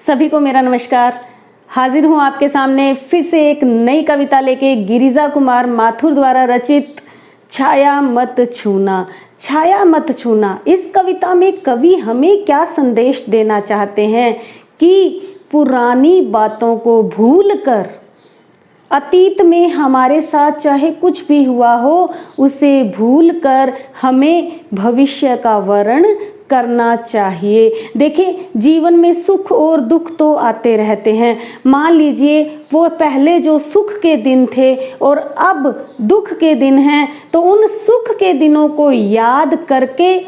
सभी को मेरा नमस्कार। हाजिर हूँ आपके सामने फिर से एक नई कविता लेके गिरिजा कुमार माथुर द्वारा रचित छाया मत छूना। छाया मत छूना, इस कविता में कवि हमें क्या संदेश देना चाहते हैं कि पुरानी बातों को भूलकर, अतीत में हमारे साथ चाहे कुछ भी हुआ हो उसे भूलकर हमें भविष्य का वर्ण करना चाहिए। देखिए, जीवन में सुख और दुख तो आते रहते हैं। मान लीजिए वो पहले जो सुख के दिन थे और अब दुख के दिन हैं, तो उन सुख के दिनों को याद करके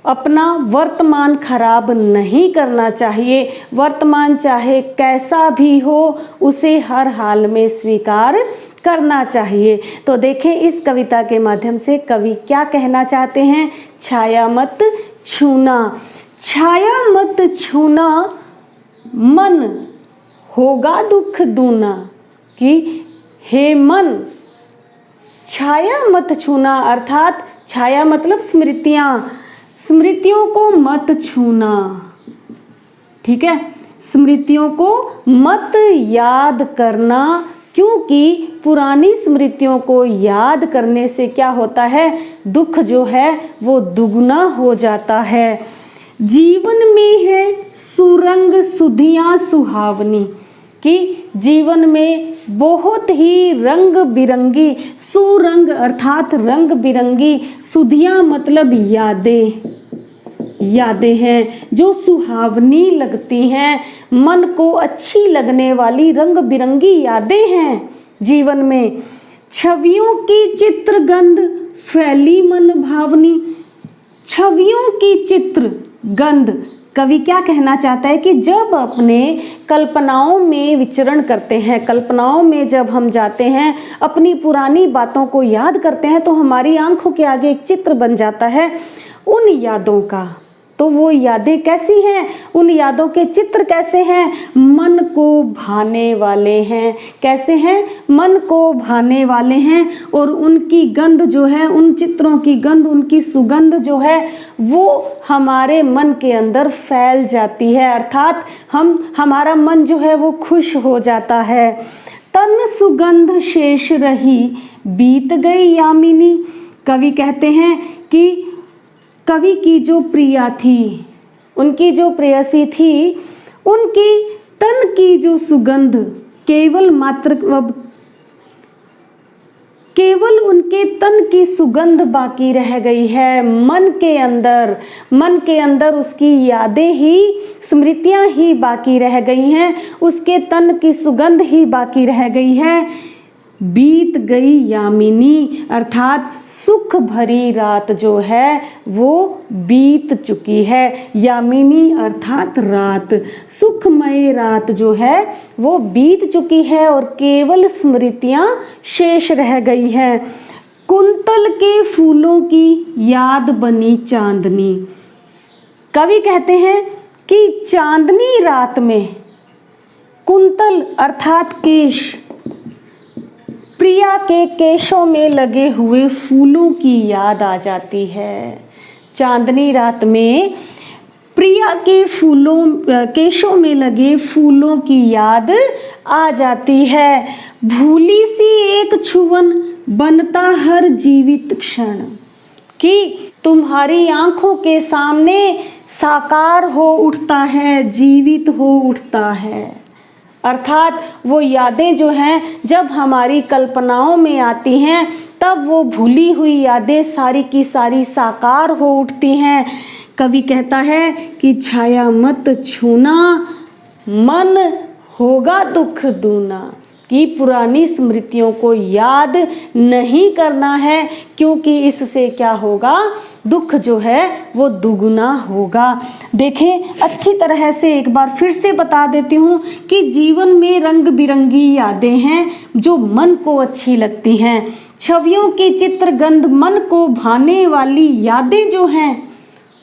अपना वर्तमान खराब नहीं करना चाहिए। वर्तमान चाहे कैसा भी हो उसे हर हाल में स्वीकार करना चाहिए। तो देखें, इस कविता के माध्यम से कवि क्या कहना चाहते हैं। छाया मत छूना। छाया मत छूना, मन होगा दुख दूना। कि हे मन, छाया मत छूना, अर्थात छाया मतलब स्मृतियाँ, स्मृतियों को मत छूना। ठीक है, स्मृतियों को मत याद करना, क्योंकि पुरानी स्मृतियों को याद करने से क्या होता है, दुख जो है वो दुगना हो जाता है। जीवन में है सुरंग सुधियाँ सुहावनी। कि जीवन में बहुत ही रंग बिरंगी, सुरंग अर्थात रंग बिरंगी, सुधियाँ मतलब यादें, यादें हैं जो सुहावनी लगती हैं, मन को अच्छी लगने वाली रंग बिरंगी यादें हैं जीवन में। छवियों की चित्रगंध फैली मन भावनी। छवियों की चित्र गंध, कवि क्या कहना चाहता है कि जब अपने कल्पनाओं में विचरण करते हैं, कल्पनाओं में जब हम जाते हैं, अपनी पुरानी बातों को याद करते हैं, तो हमारी आंखों के आगे एक चित्र बन जाता है उन यादों का। तो वो यादें कैसी हैं, उन यादों के चित्र कैसे हैं, मन को भाने वाले हैं। कैसे हैं, मन को भाने वाले हैं। और उनकी गंध जो है, उन चित्रों की गंध, उनकी सुगंध जो है वो हमारे मन के अंदर फैल जाती है, अर्थात हमारा मन जो है वो खुश हो जाता है। तन सुगंध शेष रही बीत गई यामिनी। कवि कहते हैं कि कवि की जो प्रिया थी, उनकी जो प्रेयसी थी, उनकी तन की जो सुगंध केवल उनके तन की सुगंध बाकी रह गई है। मन के अंदर उसकी यादें ही, स्मृतियां ही बाकी रह गई हैं, उसके तन की सुगंध ही बाकी रह गई है। बीत गई यामिनी, अर्थात सुख भरी रात जो है वो बीत चुकी है। यामिनी अर्थात रात, सुखमय रात जो है वो बीत चुकी है और केवल स्मृतियां शेष रह गई हैं। कुंतल के फूलों की याद बनी चांदनी। कवि कहते हैं कि चांदनी रात में कुंतल अर्थात केश, प्रिया के केशों में लगे हुए फूलों की याद आ जाती है। चांदनी रात में प्रिया के केशों में लगे फूलों की याद आ जाती है। भूली सी एक छुअन बनता हर जीवित क्षण। कि तुम्हारी आंखों के सामने साकार हो उठता है, जीवित हो उठता है। अर्थात वो यादें जो हैं जब हमारी कल्पनाओं में आती हैं, तब वो भूली हुई यादें सारी की सारी साकार हो उठती हैं। कवि कहता है कि छाया मत छूना, मन होगा दुख दूना। कि पुरानी स्मृतियों को याद नहीं करना है, क्योंकि इससे क्या होगा, दुख जो है वो दुगुना होगा। देखें, अच्छी तरह से एक बार फिर से बता देती हूँ कि जीवन में रंग बिरंगी यादें हैं जो मन को अच्छी लगती हैं। छवियों की चित्रगंध, मन को भाने वाली यादें जो हैं,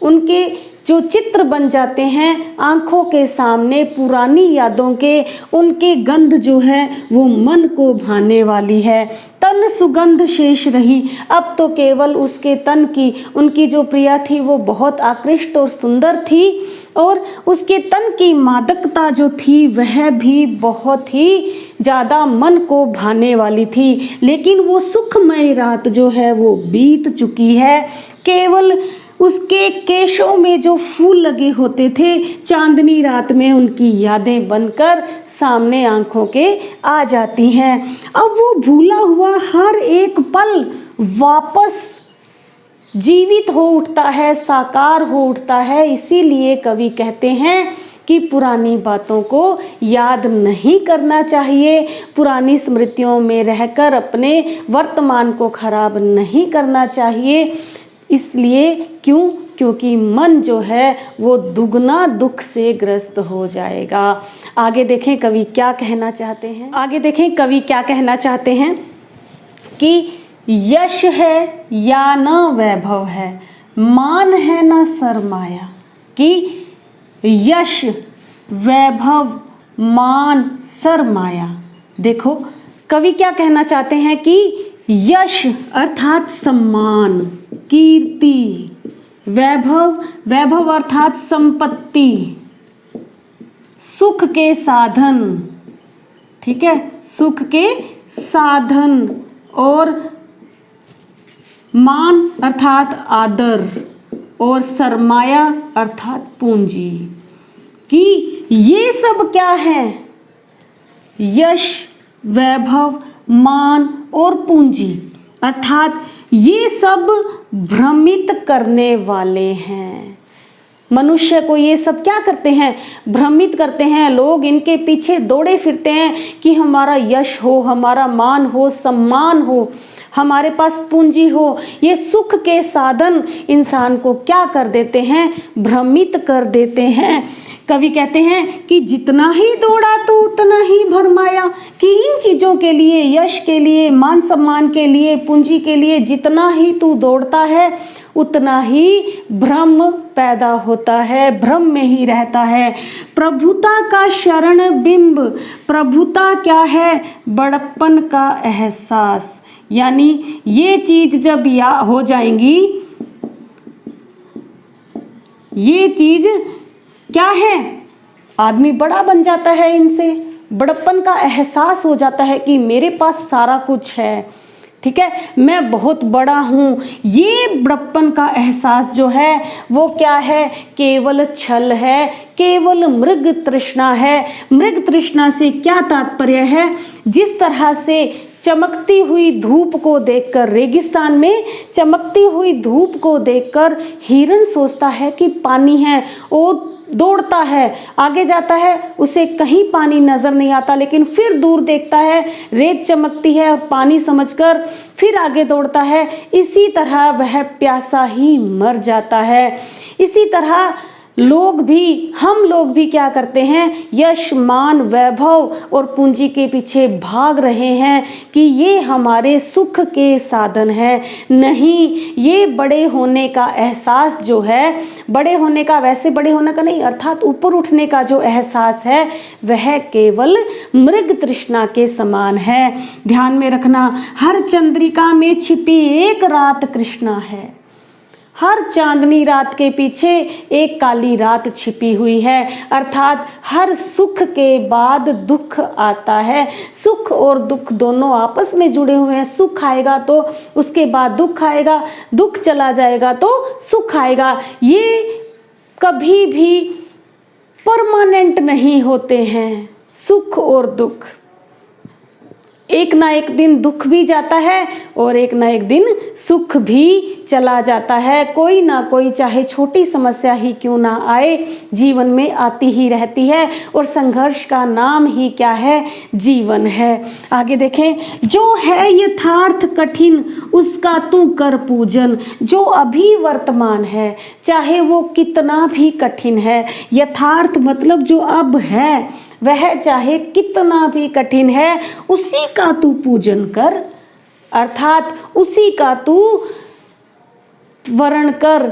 उनके जो चित्र बन जाते हैं आँखों के सामने पुरानी यादों के, उनकी गंध जो है वो मन को भाने वाली है। तन सुगंध शेष रही, अब तो केवल उसके तन की, उनकी जो प्रिया थी वो बहुत आकृष्ट और सुंदर थी, और उसके तन की मादकता जो थी वह भी बहुत ही ज़्यादा मन को भाने वाली थी। लेकिन वो सुखमय रात जो है वो बीत चुकी है। केवल उसके केशों में जो फूल लगे होते थे चांदनी रात में उनकी यादें बनकर सामने आंखों के आ जाती हैं। अब वो भूला हुआ हर एक पल वापस जीवित हो उठता है, साकार हो उठता है। इसीलिए कवि कहते हैं कि पुरानी बातों को याद नहीं करना चाहिए, पुरानी स्मृतियों में रहकर अपने वर्तमान को खराब नहीं करना चाहिए। इसलिए क्यों? क्योंकि मन जो है वो दुगना दुख से ग्रस्त हो जाएगा। आगे देखें कवि क्या कहना चाहते हैं। आगे देखें कवि क्या कहना चाहते हैं कि यश है या न वैभव है, मान है न सरमाया। कि यश, वैभव, मान, सरमाया। देखो कवि क्या कहना चाहते हैं कि यश अर्थात सम्मान, कीर्ति, वैभव, वैभव अर्थात संपत्ति, सुख के साधन, ठीक है, सुख के साधन, और मान अर्थात आदर, और सरमाया अर्थात पूंजी। कि ये सब क्या है? यश, वैभव, मान और पूंजी, अर्थात ये सब भ्रमित करने वाले हैं। मनुष्य को ये सब क्या करते हैं? भ्रमित करते हैं। लोग इनके पीछे दौड़े फिरते हैं कि हमारा यश हो, हमारा मान हो, सम्मान हो, हमारे पास पूंजी हो। ये सुख के साधन इंसान को क्या कर देते हैं? भ्रमित कर देते हैं। कवि कहते हैं कि जितना ही दौड़ा तो उतना ही भरमाया। कि इन चीज़ों के लिए, यश के लिए, मान सम्मान के लिए, पूंजी के लिए जितना ही तू दौड़ता है उतना ही भ्रम पैदा होता है, भ्रम में ही रहता है। प्रभुता का शरण बिंब, प्रभुता क्या है? बड़प्पन का एहसास। यानी ये चीज जब हो जाएंगी, ये चीज क्या है? आदमी बड़ा बन जाता है, इनसे बड़प्पन का एहसास हो जाता है कि मेरे पास सारा कुछ है, ठीक है, मैं बहुत बड़ा हूँ। ये बड़प्पन का एहसास जो है वो क्या है? केवल छल है, केवल मृग तृष्णा है। मृग तृष्णा से क्या तात्पर्य है? जिस तरह से चमकती हुई धूप को देखकर, रेगिस्तान में चमकती हुई धूप को देखकर हिरण सोचता है कि पानी है और दौड़ता है, आगे जाता है, उसे कहीं पानी नजर नहीं आता, लेकिन फिर दूर देखता है, रेत चमकती है और पानी समझकर फिर आगे दौड़ता है। इसी तरह वह प्यासा ही मर जाता है। इसी तरह लोग भी, हम लोग भी क्या करते हैं? यश, मान, वैभव और पूंजी के पीछे भाग रहे हैं कि ये हमारे सुख के साधन है। नहीं, ये बड़े होने का एहसास जो है, बड़े होने का, वैसे बड़े होने का नहीं, अर्थात ऊपर उठने का जो एहसास है वह केवल मृग तृष्णा के समान है। ध्यान में रखना, हर चंद्रिका में छिपी एक रात कृष्णा है। हर चांदनी रात के पीछे एक काली रात छिपी हुई है। अर्थात हर सुख के बाद दुख आता है। सुख और दुख दोनों आपस में जुड़े हुए हैं। सुख आएगा तो उसके बाद दुख आएगा, दुख चला जाएगा तो सुख आएगा। ये कभी भी परमानेंट नहीं होते हैं, सुख और दुख। एक ना एक दिन दुख भी जाता है और एक ना एक दिन सुख भी चला जाता है। कोई ना कोई, चाहे छोटी समस्या ही क्यों ना आए, जीवन में आती ही रहती है और संघर्ष का नाम ही क्या है? जीवन है। आगे देखें, जो है यथार्थ कठिन उसका तू कर पूजन। जो अभी वर्तमान है, चाहे वो कितना भी कठिन है, यथार्थ मतलब जो अब है वह चाहे कितना भी कठिन है, उसी का तू पूजन कर, अर्थात उसी का तू वर्ण कर,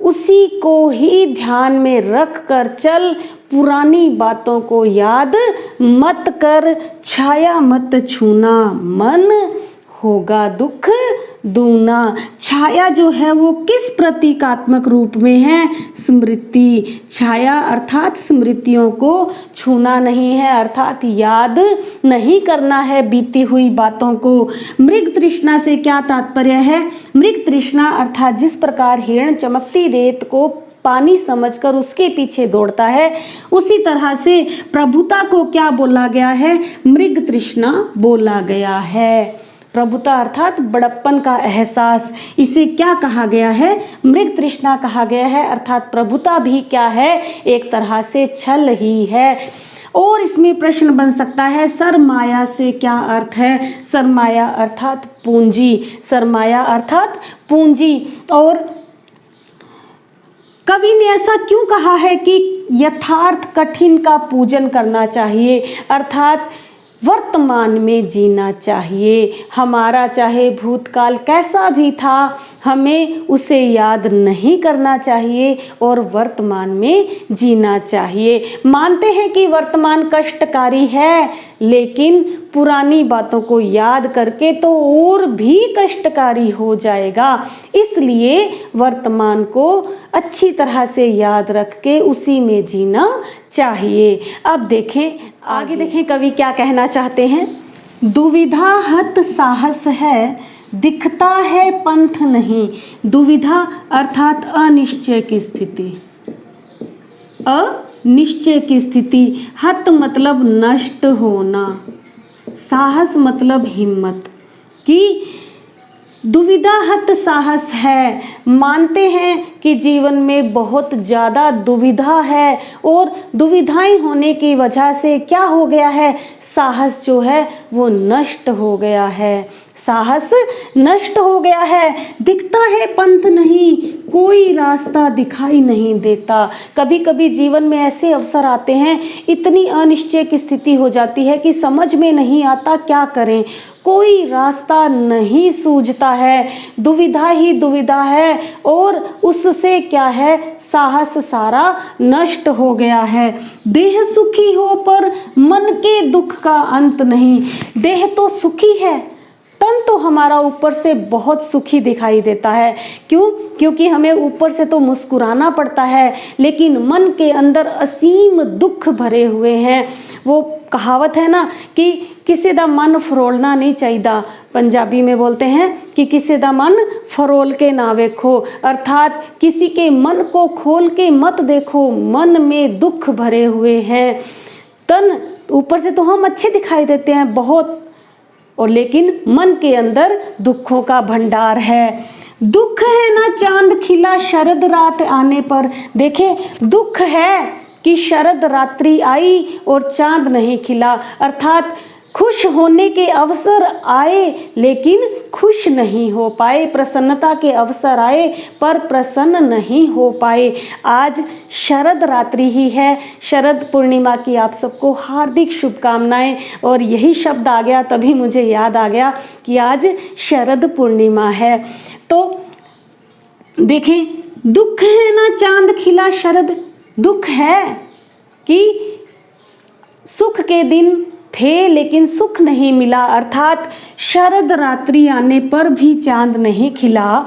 उसी को ही ध्यान में रख कर चल, पुरानी बातों को याद मत कर, छाया मत छूना, मन होगा दुख दूना। छाया जो है वो किस प्रतीकात्मक रूप में है? स्मृति। छाया अर्थात स्मृतियों को छूना नहीं है, अर्थात याद नहीं करना है बीती हुई बातों को। मृग तृष्णा से क्या तात्पर्य है? मृग तृष्णा अर्थात जिस प्रकार हिरण चमकती रेत को पानी समझकर उसके पीछे दौड़ता है, उसी तरह से प्रभुता को क्या बोला गया है? मृग तृष्णा बोला गया है। प्रभुता अर्थात बड़प्पन का एहसास, इसे क्या कहा गया है? मृग तृष्णा कहा गया है। अर्थात प्रभुता भी क्या है? एक तरह से छल ही है। और इसमें प्रश्न बन सकता है, सरमाया से क्या अर्थ है? सरमाया अर्थात पूंजी। सरमाया अर्थात पूंजी। और कवि ने ऐसा क्यों कहा है कि यथार्थ कठिन का पूजन करना चाहिए? अर्थात वर्तमान में जीना चाहिए। हमारा चाहे भूतकाल कैसा भी था, हमें उसे याद नहीं करना चाहिए और वर्तमान में जीना चाहिए। मानते हैं कि वर्तमान कष्टकारी है, लेकिन पुरानी बातों को याद करके तो और भी कष्टकारी हो जाएगा। इसलिए वर्तमान को अच्छी तरह से याद रख के उसी में जीना चाहिए। अब देखें आगे देखें कवि क्या कहना चाहते हैं। दुविधा हत साहस है, दिखता है पंथ नहीं। दुविधा अर्थात अनिश्चय की स्थिति। अनिश्चय की स्थिति। हत मतलब नष्ट होना, साहस मतलब हिम्मत। कि दुविधा हत साहस है, मानते हैं कि जीवन में बहुत ज़्यादा दुविधा है और दुविधाएं होने की वजह से क्या हो गया है? साहस जो है वो नष्ट हो गया है। साहस नष्ट हो गया है। दिखता है पंथ नहीं, कोई रास्ता दिखाई नहीं देता। कभी कभी जीवन में ऐसे अवसर आते हैं, इतनी अनिश्चय की स्थिति हो जाती है कि समझ में नहीं आता क्या करें, कोई रास्ता नहीं सूझता है, दुविधा ही दुविधा है और उससे क्या है? साहस सारा नष्ट हो गया है। देह सुखी हो पर मन के दुख का अंत नहीं। देह तो सुखी है, तन तो हमारा ऊपर से बहुत सुखी दिखाई देता है। क्यों? क्योंकि हमें ऊपर से तो मुस्कुराना पड़ता है, लेकिन मन के अंदर असीम दुख भरे हुए हैं। वो कहावत है ना कि किसी दा मन फरोलना नहीं चाहिए। पंजाबी में बोलते हैं कि किसी दा मन फरोल के ना देखो, अर्थात किसी के मन को खोल के मत देखो, मन में दुख भरे हुए हैं। तन ऊपर से तो हम अच्छे दिखाई देते हैं बहुत, और लेकिन मन के अंदर दुखों का भंडार है। दुख है ना चांद खिला शरद रात आने पर। देखें, दुख है कि शरद रात्रि आई और चांद नहीं खिला, अर्थात खुश होने के अवसर आए लेकिन खुश नहीं हो पाए, प्रसन्नता के अवसर आए पर प्रसन्न नहीं हो पाए। आज शरद रात्रि ही है, शरद पूर्णिमा की आप सबको हार्दिक शुभकामनाएं। और यही शब्द आ गया तभी मुझे याद आ गया कि आज शरद पूर्णिमा है। तो देखें, दुख है ना चांद खिला शरद। दुख है कि सुख के दिन थे लेकिन सुख नहीं मिला, अर्थात शरद रात्रि आने पर भी चांद नहीं खिला।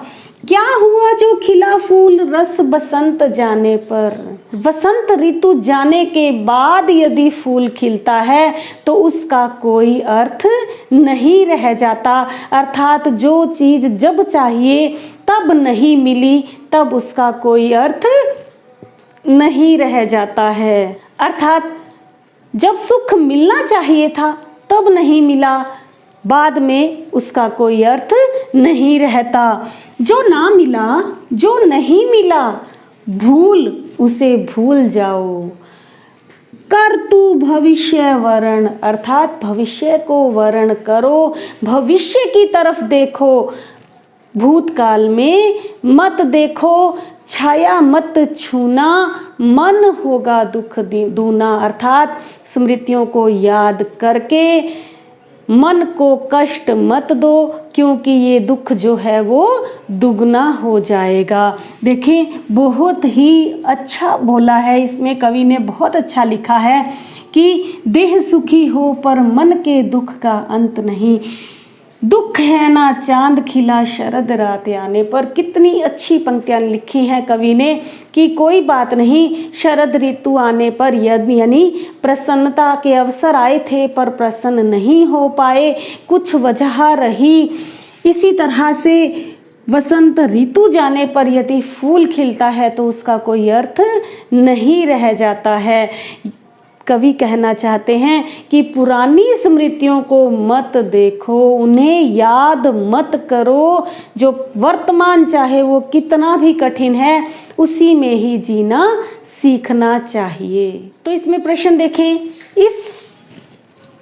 क्या हुआ जो खिला फूल रस बसंत जाने पर। वसंत ऋतु जाने के बाद यदि फूल खिलता है तो उसका कोई अर्थ नहीं रह जाता, अर्थात जो चीज़ जब चाहिए तब नहीं मिली तब उसका कोई अर्थ नहीं रह जाता है। अर्थात जब सुख मिलना चाहिए था तब नहीं मिला, बाद में उसका कोई अर्थ नहीं रहता। जो ना मिला, जो नहीं मिला, भूल उसे भूल जाओ। कर तू भविष्य वर्ण, अर्थात भविष्य को वर्ण करो, भविष्य की तरफ देखो, भूतकाल में मत देखो। छाया मत छूना, मन होगा दुख दूना, अर्थात स्मृतियों को याद करके मन को कष्ट मत दो, क्योंकि ये दुख जो है वो दुगना हो जाएगा। देखें, बहुत ही अच्छा बोला है, इसमें कवि ने बहुत अच्छा लिखा है कि देह सुखी हो पर मन के दुख का अंत नहीं, दुख है ना चांद खिला शरद रात आने पर। कितनी अच्छी पंक्तियां लिखी हैं कवि ने कि कोई बात नहीं, शरद ऋतु आने पर यानी प्रसन्नता के अवसर आए थे पर प्रसन्न नहीं हो पाए, कुछ वजह रही। इसी तरह से वसंत ऋतु जाने पर यदि फूल खिलता है तो उसका कोई अर्थ नहीं रह जाता है। कवि कहना चाहते हैं कि पुरानी स्मृतियों को मत देखो, उन्हें याद मत करो, जो वर्तमान चाहे वो कितना भी कठिन है उसी में ही जीना सीखना चाहिए। तो इसमें प्रश्न देखें, इस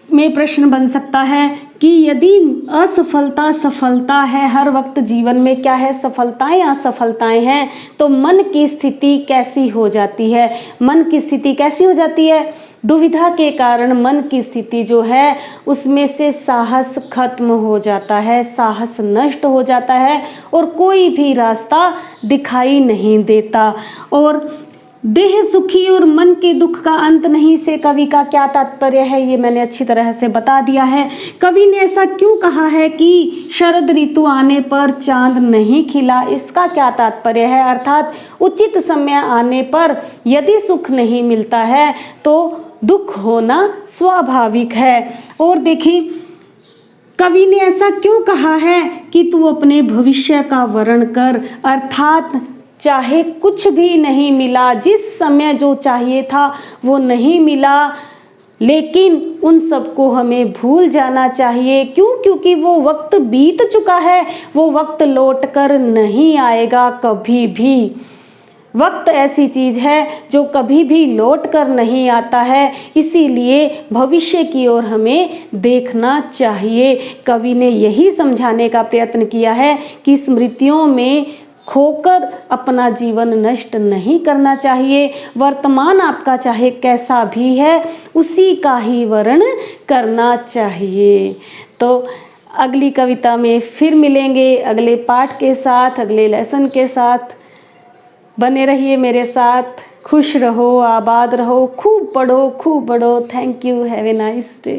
में प्रश्न बन सकता है कि यदि असफलता सफलता है, हर वक्त जीवन में क्या है, सफलताएं असफलताएं हैं, तो मन की स्थिति कैसी हो जाती है? मन की स्थिति कैसी हो जाती है? दुविधा के कारण मन की स्थिति जो है उसमें से साहस खत्म हो जाता है, साहस नष्ट हो जाता है और कोई भी रास्ता दिखाई नहीं देता। और देह सुखी और मन के दुख का अंत नहीं से कवि का क्या तात्पर्य है, ये मैंने अच्छी तरह से बता दिया है। कवि ने ऐसा क्यों कहा है कि शरद ऋतु आने पर चांद नहीं खिला, इसका क्या तात्पर्य है? अर्थात उचित समय आने पर यदि सुख नहीं मिलता है तो दुख होना स्वाभाविक है। और देखिए, कवि ने ऐसा क्यों कहा है कि तू अपने भविष्य का वर्ण कर, अर्थात चाहे कुछ भी नहीं मिला, जिस समय जो चाहिए था वो नहीं मिला, लेकिन उन सबको हमें भूल जाना चाहिए। क्यों? क्योंकि वो वक्त बीत चुका है, वो वक्त लौट कर नहीं आएगा कभी भी। वक्त ऐसी चीज़ है जो कभी भी लौट कर नहीं आता है, इसीलिए भविष्य की ओर हमें देखना चाहिए। कवि ने यही समझाने का प्रयत्न किया है कि स्मृतियों में खोकर अपना जीवन नष्ट नहीं करना चाहिए। वर्तमान आपका चाहे कैसा भी है उसी का ही वर्ण करना चाहिए। तो अगली कविता में फिर मिलेंगे, अगले पाठ के साथ, अगले लेसन के साथ। बने रहिए मेरे साथ, खुश रहो, आबाद रहो, खूब पढ़ो, खूब बढ़ो। Thank you, have a nice day.